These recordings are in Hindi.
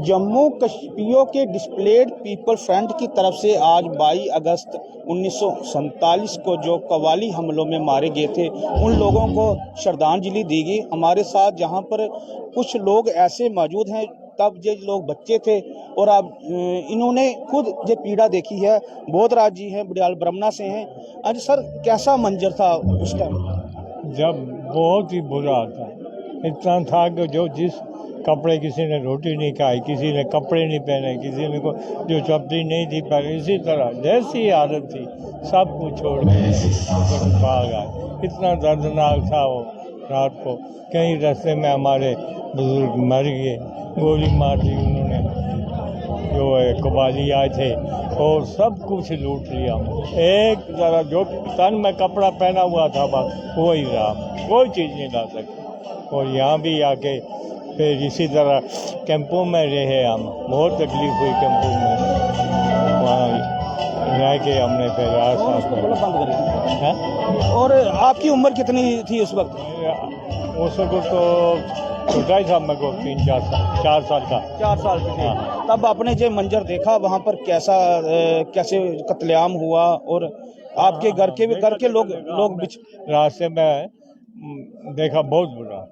जम्मू कश्मीर के डिस्प्लेड पीपल फ्रंट की तरफ से आज 22 अगस्त 1947 को जो कव्वाली हमलों में मारे गए थे उन लोगों को श्रद्धांजलि दी गई। हमारे साथ जहां पर कुछ लोग ऐसे मौजूद हैं, तब ये लोग बच्चे थे और अब इन्होंने खुद ये पीड़ा देखी है। बोधराज जी हैं, बडियाल ब्रह्मणा से हैं। आज सर कैसा मंजर था उस टाइम? जब बहुत ही बुरा था, इतना था कि जो जिस कपड़े, किसी ने रोटी नहीं खाई, किसी ने कपड़े नहीं पहने, किसी ने को जो चपली नहीं थी पहले, इसी तरह जैसी आदत थी सब कुछ छोड़ के भाग आए। इतना दर्दनाक था वो रात को। कई रास्ते में हमारे बुजुर्ग मर गए, गोली मार दी उन्होंने। जो कबाली आए थे और सब कुछ लूट लिया। एक जरा जो तन में कपड़ा पहना हुआ था बस वही रहा, कोई चीज़ नहीं ला सके। और यहाँ भी आके फिर इसी तरह कैंपों में रहे हम, बहुत तकलीफ हुई कैंपों में। वहाँ रह के हमने फिर और आपकी उम्र कितनी थी उस वक्त? उस वक्त तो छोटा ही था, मेरे को 4 साल का। 4 साल के थे। तब आपने जो मंजर देखा वहाँ पर कैसे कत्लेआम हुआ और आपके घर के लोग रास्ते में देखा बहुत बुरा।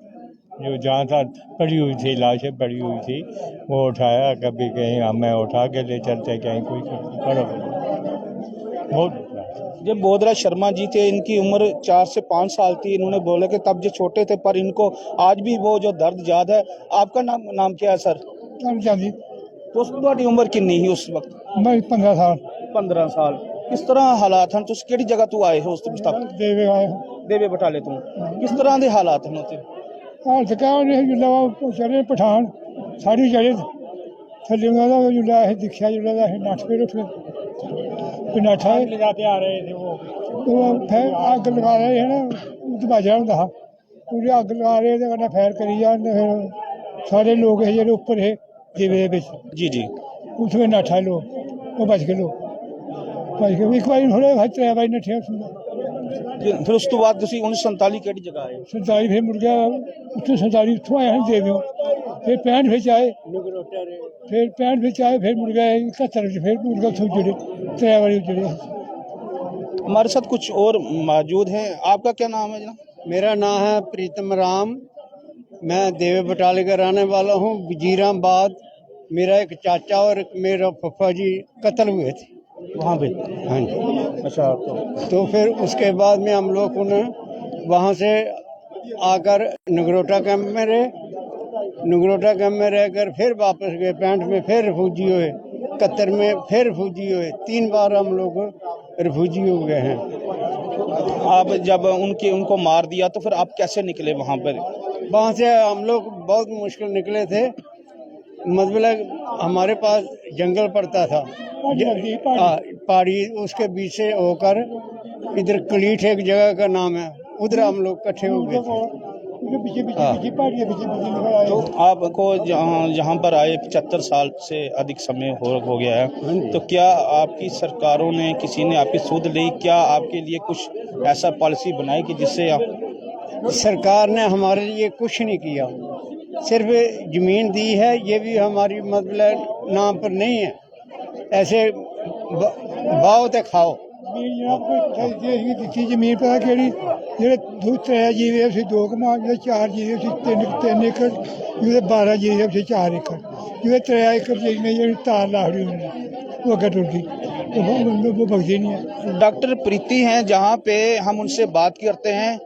जो जहाँ था पड़ी हुई थी, लाशें पड़ी हुई थी, वो उठाया, कभी कहीं हमें उठा के ले चलते, कहीं कोई बहुत बुरा। जब बोधराज शर्मा जी थे, इनकी उम्र 4 से 5 साल थी। इन्होंने बोला कि तब जो छोटे थे पर इनको आज भी वो जो दर्द याद है। आपका नाम क्या है सर? तो तुम्हारी उम्र कितनी ही उस वक्त? 15 साल। 15 साल। किस तरह हालात हैं? तुम केड़ी जगह तू आए हो उस वक्त? देवे बटाले तुम। किस तरह के हालात हैं उत्थे? चले पठान सारी चले थले जुला दिखा जुला नठ पे उठ नठा लगाते आ रहे थे। वो फिर अग लगा रहे है ना, दरवाजा होंदा हा, पूरे अग लगा रहे थे, कन्नै फैर करी जान। फिर सारे लोग है जेह्ड़े उप्पर है देवे दे विच जी उत्थें नठा लोग, वो बच गए लोग, बच गए। एक बारी थोड़े 3 बारी नठे। फिर उस तो बाद 1947 केड़ी जगह आए? 47 फिर मुड़ गया उत्थे। 47 उत्थों आए हैं देवियों। फिर 65 बिच आए, फिर 65 बिच आए, फिर मुड़ गए 71 फिर मुड़ गए उत्थों जुड़े 3 बारी जुड़े। हमारे साथ कुछ और मौजूद हैं। आपका क्या नाम है जनाब? मेरा नाम है प्रीतम राम। मैं देवे बटाले का रहने वाला हूँ। वजीराबाद मेरा एक चाचा और मेरा फूफा जी कत्ल हुए थे वहाँ पे। हाँ जी। अच्छा। तो फिर उसके बाद में हम लोग ने वहाँ से आकर नगरोटा कैंप में रहे। नगरोटा कैंप में रहकर फिर वापस गए। 65 में फिर रिफ्यूजी हुए, 71 में फिर रिफ्यूजी हुए। 3 बार हम लोग रिफ्यूजी हो गए हैं। आप जब उनको मार दिया तो फिर आप कैसे निकले वहाँ पर? वहाँ से हम लोग बहुत मुश्किल निकले थे। मतलब हमारे पास जंगल पड़ता था, पहाड़ी, उसके बीच से होकर इधर कलीठ एक जगह का नाम है, उधर हम लोग इकट्ठे हो गए थे। तो आपको जहाँ पर आए 75 साल से अधिक समय हो गया है, तो क्या आपकी सरकारों ने, किसी ने आपकी सूद ली? क्या आपके लिए कुछ ऐसा पॉलिसी बनाई कि जिससे सरकार ने हमारे लिए कुछ नहीं किया? सिर्फ ज़मीन दी है, ये भी हमारी मतलब नाम पर नहीं है। ऐसे बाओ ते खाओ। जमीन पता केड़ी, जेह्ड़े 3 जीवे उसी 2 कनाल, जेह्ड़े 4 जीवे उसी 3 एकड़, जेह्ड़े 12 जीवे उसी 4 एकड़, जेह्ड़े 3 एकड़ जमीन जेह्ड़ी तार लाखड़ी वो अग्गे टुट गई, वो बगदी नहीं है। डॉक्टर प्रीति हैं जहाँ पे हम उनसे बात करते हैं।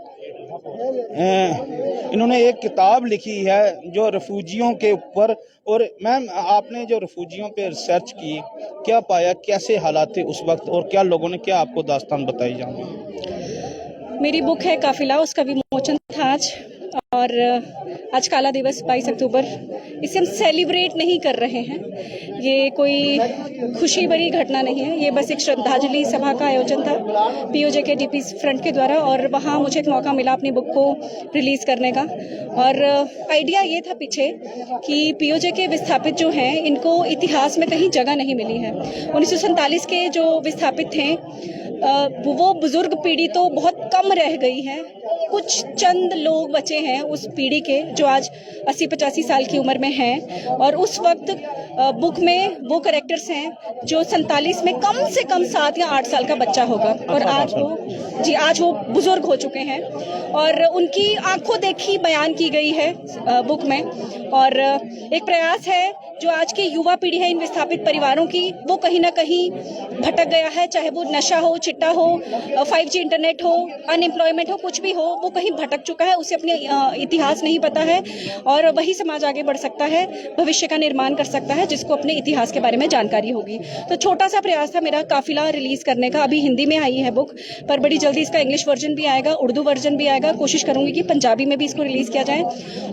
इन्होंने एक किताब लिखी है जो रिफ्यूजियों के ऊपर। और मैम, आपने जो रिफ्यूजियों पे रिसर्च की, क्या पाया, कैसे हालात थे उस वक्त और क्या लोगों ने क्या आपको दास्तान बताई? जाऊँगी। मेरी बुक है काफिला, उसका विमोचन था आज। और आज काला दिवस 22 अक्टूबर, इसे हम सेलिब्रेट नहीं कर रहे हैं। ये कोई खुशी भरी घटना नहीं है, ये बस एक श्रद्धांजलि सभा का आयोजन था पीओजे के डीपी फ्रंट के द्वारा। और वहाँ मुझे एक मौका मिला अपनी बुक को रिलीज़ करने का। और आइडिया ये था पीछे कि पीओजे के विस्थापित जो हैं, इनको इतिहास में कहीं जगह नहीं मिली है। 1947 के जो विस्थापित थे वो बुजुर्ग पीढ़ी तो बहुत कम रह गई है। कुछ चंद लोग बचे हैं उस पीढ़ी के जो आज 80-85 साल की उम्र में हैं, और उस वक्त बुक में वो कैरेक्टर्स हैं जो 47 में कम से कम 7 या 8 साल का बच्चा होगा, और आज वो बुजुर्ग हो चुके हैं और उनकी आंखों देखी बयान की गई है बुक में। और एक प्रयास है जो आज की युवा पीढ़ी है इन विस्थापित परिवारों की, वो कहीं ना कहीं भटक गया है, चाहे वो नशा हो, चिट्टा हो, 5G इंटरनेट हो, अनएम्प्लॉयमेंट हो, कुछ भी हो, वो कहीं भटक चुका है, उसे अपने इतिहास नहीं पता है, और वही समाज आगे बढ़ सकता है, भविष्य का निर्माण कर सकता है जिसको अपने इतिहास के बारे में जानकारी होगी। तो छोटा सा प्रयास था मेरा काफिला रिलीज करने का। अभी हिंदी में आई है बुक, पर बड़ी जल्दी इसका इंग्लिश वर्जन भी आएगा, उर्दू वर्जन भी आएगा। कोशिश करूंगी कि पंजाबी में भी इसको रिलीज किया जाए,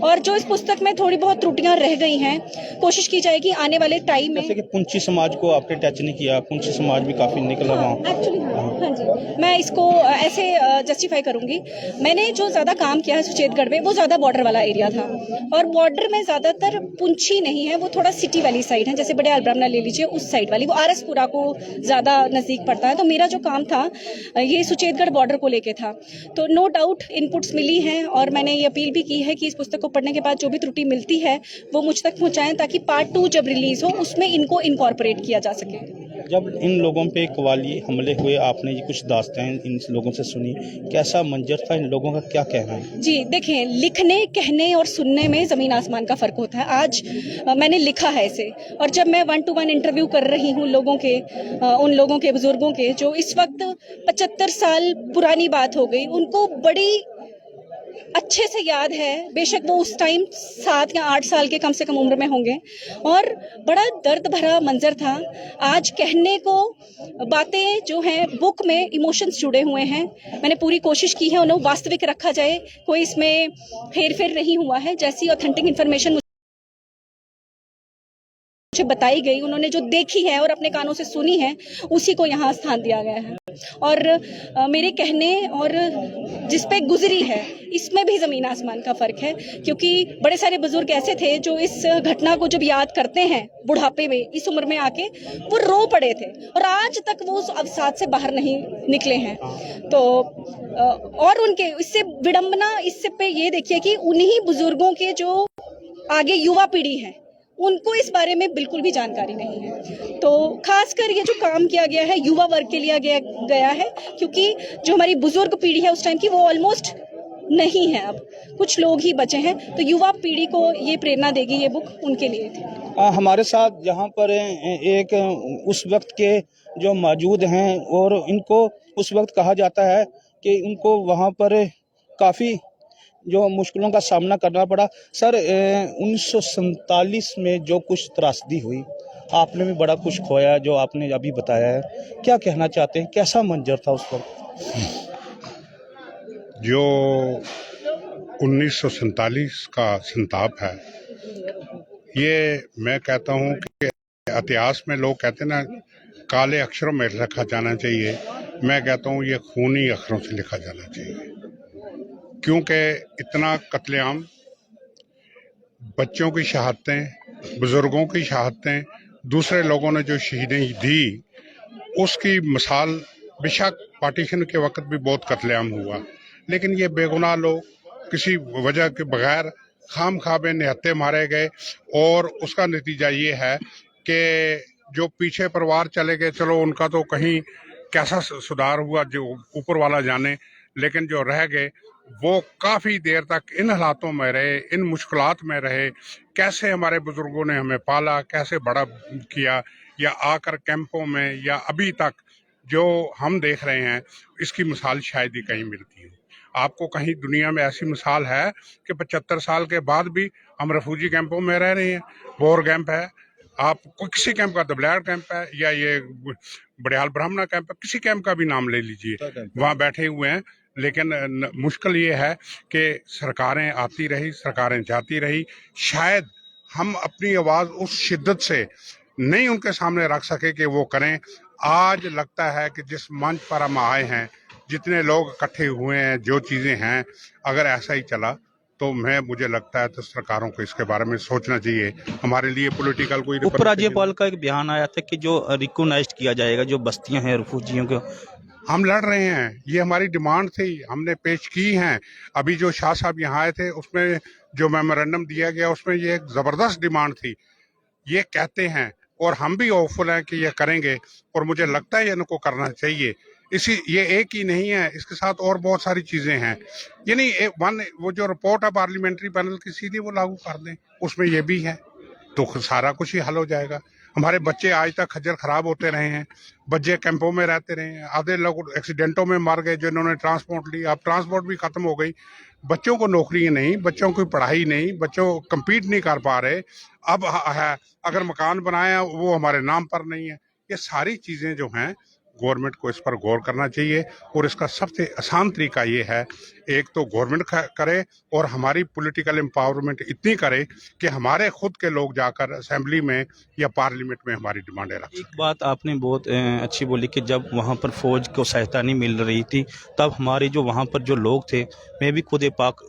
और जो इस पुस्तक में थोड़ी बहुत त्रुटियां रह गई हैं कोशिश की जाएगी आने वाले टाइम में। जैसे कि पुंछी समाज को आपने टच नहीं किया, पुंछी समाज भी काफी निकला वहाँ। एक्चुअली हाँ जी, मैं इसको ऐसे जस्टिफाई करूंगी। मैंने जो ज्यादा काम किया है सुचेतगढ़ में वो ज्यादा बॉर्डर वाला एरिया था, और बॉर्डर में ज्यादातर पुंछी नहीं है, वो थोड़ा सिटी वाली साइड है, जैसे बड़े ब्राह्मणा ले लीजिए, उस साइड वाली, वो आरएसपुरा को ज्यादा नजदीक पड़ता है। तो मेरा जो काम था ये सुचेतगढ़ बॉर्डर को लेके था। तो नो डाउट इनपुट्स मिली हैं, और मैंने ये अपील भी की है कि इस पुस्तक को पढ़ने के बाद जो भी त्रुटि मिलती है वो मुझ तक पहुंचाएं, ताकि पार्ट 2 जब रिलीज हो उसमें इनको इनकॉर्पोरेट किया जा सके। जब इन लोगों पे कव्वाली हमले हुए, आपने ये कुछ दास्तान इन लोगों से सुनी, कैसा मंजर था, इन लोगों का क्या कहना है? जी देखें, लिखने, कहने और सुनने में ज़मीन आसमान का फ़र्क होता है। आज मैंने लिखा है इसे, और जब मैं 1-to-1 इंटरव्यू कर रही हूँ उन लोगों के बुजुर्गों के जो इस वक्त 75 साल पुरानी बात हो गई, उनको बड़ी अच्छे से याद है, बेशक वो उस टाइम 7 या 8 साल के कम से कम उम्र में होंगे, और बड़ा दर्द भरा मंजर था। आज कहने को बातें जो हैं बुक में इमोशंस जुड़े हुए हैं, मैंने पूरी कोशिश की है उन्हें वास्तविक रखा जाए, कोई इसमें हेर फेर नहीं हुआ है। जैसी ऑथेंटिक इन्फॉर्मेशन मुझे बताई गई, उन्होंने जो देखी है और अपने कानों से सुनी है, उसी को यहाँ स्थान दिया गया है। और मेरे कहने और जिस पे गुजरी है इसमें भी ज़मीन आसमान का फ़र्क है, क्योंकि बड़े सारे बुजुर्ग ऐसे थे जो इस घटना को जब याद करते हैं बुढ़ापे में, इस उम्र में आके, वो रो पड़े थे, और आज तक वो उस अवसाद से बाहर नहीं निकले हैं। तो और उनके इससे विडंबना इससे पे ये देखिए कि उन्हीं बुजुर्गों के जो आगे युवा पीढ़ी है उनको इस बारे में बिल्कुल भी जानकारी नहीं है। तो खासकर ये जो काम किया गया है युवा वर्ग के लिए गया है, क्योंकि जो हमारी बुजुर्ग पीढ़ी है उस टाइम की, वो ऑलमोस्ट नहीं है, अब कुछ लोग ही बचे हैं। तो युवा पीढ़ी को ये प्रेरणा देगी ये बुक, उनके लिए थी। हमारे साथ यहाँ पर एक उस वक्त के जो मौजूद हैं, और इनको उस वक्त कहा जाता है कि उनको वहाँ पर काफ़ी जो मुश्किलों का सामना करना पड़ा। सर 1947 में जो कुछ त्रासदी हुई, आपने भी बड़ा कुछ खोया जो आपने अभी बताया है, क्या कहना चाहते हैं, कैसा मंजर था उस वक्त? जो 1947 का संताप है, ये मैं कहता हूँ कि इतिहास में लोग कहते हैं ना काले अक्षरों में लिखा जाना चाहिए, मैं कहता हूँ ये खूनी अक्षरों से लिखा जाना चाहिए, क्योंकि इतना कत्लेआम, बच्चों की शहादतें, बुजुर्गों की शहादतें, दूसरे लोगों ने जो शहीदें दी, उसकी मिसाल बेशक पार्टीशन के वक्त भी बहुत कत्लेआम हुआ, लेकिन ये बेगुनाह लोग किसी वजह के बगैर खाम खाबे निहत्थे मारे गए, और उसका नतीजा ये है कि जो पीछे परिवार चले गए, चलो उनका तो कहीं कैसा सुधार हुआ जो ऊपर वाला जाने, लेकिन जो रह गए वो काफ़ी देर तक इन हालातों में रहे, इन मुश्किलात में रहे। कैसे हमारे बुजुर्गों ने हमें पाला, कैसे बड़ा किया, या आकर कैंपों में, या अभी तक जो हम देख रहे हैं, इसकी मिसाल शायद ही कहीं मिलती है। आपको कहीं दुनिया में ऐसी मिसाल है कि 75 साल के बाद भी हम रेफ्यूजी कैंपों में रह रहे हैं? बोर कैंप है, आप किसी कैंप का, दबलाड़ कैंप है, या ये बड़ियाल ब्राह्मणा कैंप है, किसी कैंप का भी नाम ले लीजिए, वहाँ बैठे हुए हैं। लेकिन मुश्किल ये है कि सरकारें आती रही, सरकारें जाती रही, शायद हम अपनी आवाज़ उस शिद्दत से नहीं उनके सामने रख सके कि वो करें। आज लगता है कि जिस मंच पर हम आए हैं, जितने लोग इकट्ठे हुए हैं, जो चीज़ें हैं, अगर ऐसा ही चला तो मुझे लगता है तो सरकारों को इसके बारे में सोचना चाहिए। हमारे लिए पॉलिटिकल कोई उपराज्यपाल का एक बयान आया था कि जो रिकॉग्नाइज्ड किया जाएगा जो बस्तियां हैं रिफ्यूजियों को, हम लड़ रहे हैं, ये हमारी डिमांड थी, हमने पेश की हैं। अभी जो शाह साहब यहाँ आए थे उसमें जो मेमोरेंडम दिया गया उसमें ये एक ज़बरदस्त डिमांड थी। ये कहते हैं और हम भी होपफुल हैं कि ये करेंगे और मुझे लगता है इनको करना चाहिए। ये एक ही नहीं है, इसके साथ और बहुत सारी चीज़ें हैं। यानी वो जो रिपोर्ट है पार्लियामेंट्री पैनल की सीधी वो लागू कर दें, उसमें ये भी है तो सारा कुछ ही हल हो जाएगा। हमारे बच्चे आज तक खज्जर खराब होते रहे हैं, बच्चे कैंपों में रहते रहे हैं, आधे लोग एक्सीडेंटों में मर गए जिन्होंने ट्रांसपोर्ट ली। अब ट्रांसपोर्ट भी खत्म हो गई, बच्चों को नौकरी नहीं, बच्चों की पढ़ाई नहीं, बच्चों कम्पीट नहीं कर पा रहे। अब है अगर मकान बनाया वो हमारे नाम पर नहीं है। ये सारी चीज़ें जो हैं गवर्नमेंट को इस पर गौर करना चाहिए और इसका सबसे आसान तरीका ये है, एक तो गवर्नमेंट करे और हमारी पॉलिटिकल एम्पावरमेंट इतनी करे कि हमारे खुद के लोग जाकर असेंबली में या पार्लियामेंट में हमारी डिमांडें रख एक बात आपने बहुत अच्छी बोली कि जब वहाँ पर फौज को सहायता नहीं मिल रही थी तब हमारे जो वहाँ पर जो लोग थे, मैं भी खुद पाक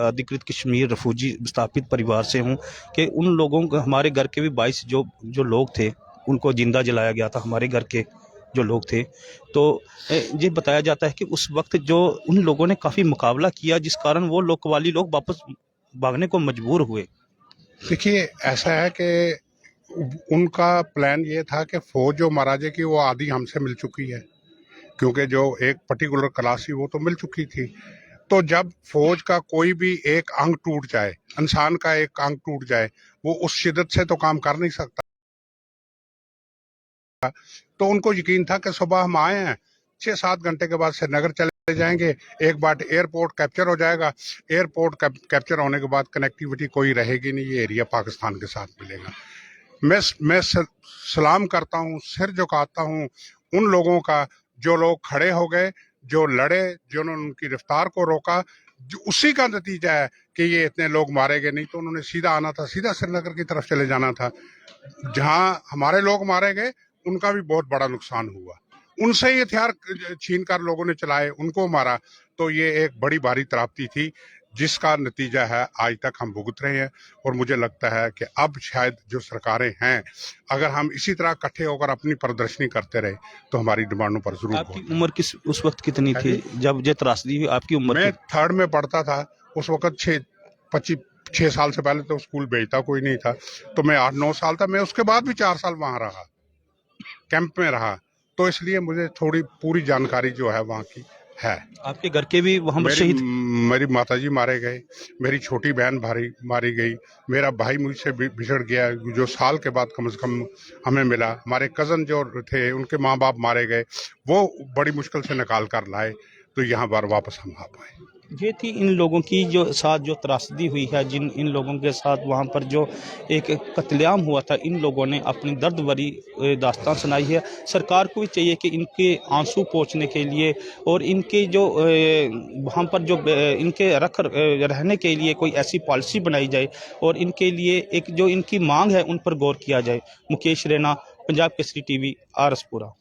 अधिकृत कश्मीर रफूजी विस्थापित परिवार से हूँ, कि उन लोगों को हमारे घर के भी 22 जो लोग थे उनको जिंदा जलाया गया था, हमारे घर के जो लोग थे। तो ये बताया जाता है कि उस वक्त जो उन लोगों ने काफ़ी मुकाबला किया जिस कारण वो लोकवाली लोग वापस भागने को मजबूर हुए। देखिए ऐसा है कि उनका प्लान ये था कि फौज जो महाराजे की वो आधी हमसे मिल चुकी है, क्योंकि जो एक पर्टिकुलर क्लास थी वो तो मिल चुकी थी। तो जब फौज का कोई भी एक अंग टूट जाए, इंसान का एक अंग टूट जाए, वो उस शिद्दत से तो काम कर नहीं सकता। तो उनको यकीन था कि सुबह हम आए हैं, 6-7 घंटे के बाद श्रीनगर चले जाएंगे, एक बार एयरपोर्ट कैप्चर हो जाएगा, एयरपोर्ट कैप्चर होने के बाद कनेक्टिविटी कोई रहेगी नहीं, ये एरिया पाकिस्तान के साथ मिलेगा। मैं सलाम करता हूँ, सिर झुकाता हूँ उन लोगों का जो लोग खड़े हो गए, जो लड़े, जिन्होंने उनकी रफ्तार को रोका। जो उसी का नतीजा है कि ये इतने लोग मारे गए, नहीं तो उन्होंने सीधा आना था, सीधा श्रीनगर की तरफ चले जाना था। जहां हमारे लोग मारे गए उनका भी बहुत बड़ा नुकसान हुआ, उनसे ही हथियार छीन कर लोगों ने चलाए, उनको मारा। तो ये एक बड़ी भारी त्रासदी थी जिसका नतीजा है आज तक हम भुगत रहे हैं। और मुझे लगता है कि अब शायद जो सरकारें हैं, अगर हम इसी तरह इकट्ठे होकर अपनी प्रदर्शनी करते रहे तो हमारी डिमांडों पर जरूर। आपकी उम्र उस वक्त कितनी थी जब ये त्रासदी हुई? आपकी उम्र? मैं 3rd में पढ़ता था उस वक्त। 6 साल से पहले तो स्कूल भेजता कोई नहीं था, तो मैं 8-9 साल था। मैं उसके बाद भी 4 साल वहाँ रहा, कैंप में रहा, तो इसलिए मुझे थोड़ी पूरी जानकारी जो है वहाँ की है। आपके घर के भी वहाँ शहीद? मेरी माताजी मारे गए, मेरी छोटी बहन मारी गई, मेरा भाई मुझसे बिछड़ गया जो साल के बाद कम से कम हमें मिला, हमारे कज़न जो थे उनके माँ बाप मारे गए, वो बड़ी मुश्किल से निकाल कर लाए तो यहाँ पर वापस हम आ पाए। ये थी इन लोगों की जो साथ जो त्रासदी हुई है, इन लोगों के साथ वहाँ पर जो एक कत्लेआम हुआ था, इन लोगों ने अपनी दर्द भरी दास्तान सुनाई है। सरकार को भी चाहिए कि इनके आंसू पोंछने के लिए और इनके जो वहाँ पर जो इनके रहने के लिए कोई ऐसी पॉलिसी बनाई जाए और इनके लिए एक जो इनकी मांग है उन पर गौर किया जाए। मुकेश रैना, पंजाब केसरी टीवी, आरसपुरा।